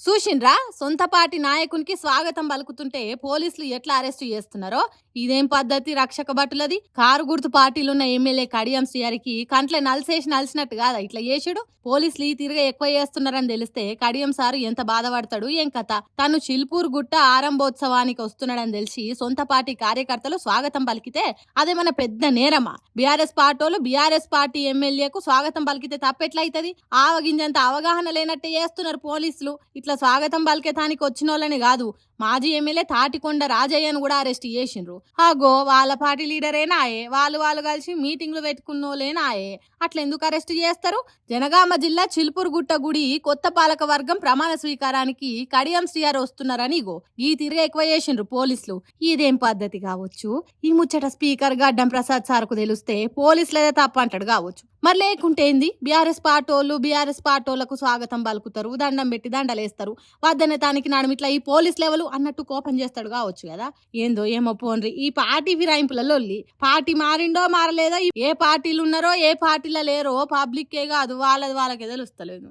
చూసిండ్రా సొంత పార్టీ నాయకునికి స్వాగతం పలుకుతుంటే పోలీసులు ఎట్లా అరెస్టు చేస్తున్నారో ఇదేం పద్ధతి రక్షక భటులది. కారు గుర్తు పార్టీలున్న ఎమ్మెల్యే కడియం శ్రీహరికి కంట్లే నలిసినట్టు కాదా ఇట్లా చేసుడు. పోలీసులు ఈ తిరిగా ఎక్కువ చేస్తున్నారని తెలిస్తే కడియం సారు ఎంత బాధపడతాడు ఏం కథ. తను చిల్పూర్ గుట్ట ఆరంభోత్సవానికి వస్తున్నాడని తెలిసి సొంత పార్టీ కార్యకర్తలు స్వాగతం పలికితే అదేమన్నా పెద్ద నేరమా? బీఆర్ఎస్ పార్టీ ఎమ్మెల్యేకు స్వాగతం పలికితే తప్పెట్లయితది? ఆవగింజంత అవగాహన లేనట్టే చేస్తున్నారు పోలీసులు. ఇట్లా స్వాగతం పలికేతానికి వచ్చిన వాళ్ళని కాదు, మాజీ ఎమ్మెల్యే తాటికొండ రాజయ్యను కూడా అరెస్ట్ చేసిండ్రు. అగో వాళ్ళ పార్టీ లీడరేనాయే, వాళ్ళు కలిసి మీటింగ్లు పెట్టుకున్నోలేనాయే. అట్లా ఎందుకు అరెస్ట్ చేస్తారు? జనగామ జిల్లా చిల్పూర్ గుట్ట గుడి కొత్త పాలక వర్గం ప్రమాణ స్వీకారానికి కడియం శ్రీహరి వస్తున్నారని ఇగో ఈ తిరిగి ఎక్కువ చేసిండ్రు పోలీసులు. ఇదేం పద్ధతి కావచ్చు? ఈ ముచ్చట స్పీకర్ గడ్డం ప్రసాద్ సార్కు తెలిస్తే పోలీసులదే తప్ప అంటాడు కావచ్చు. మరి లేకుంటే ఏంది? బీఆర్ఎస్ పార్టీలకు స్వాగతం పలుకుతారు, దండం పెట్టి దండలేస్తారు, వద్దనతానికి నడుమిట్లా ఈ పోలీస్ లెవెల్ అన్నట్టు కోపం చేస్తాడు కావచ్చు కదా. ఏందో ఏమో పోన్రి ఈ పార్టీ ఫిరాయింపులలో. పార్టీ మారిండో మారలేదో, ఏ పార్టీలు ఉన్నారో ఏ పార్టీలో లేరో పబ్లిక్కే కాదు వాళ్ళకే తెలుస్తలేదు.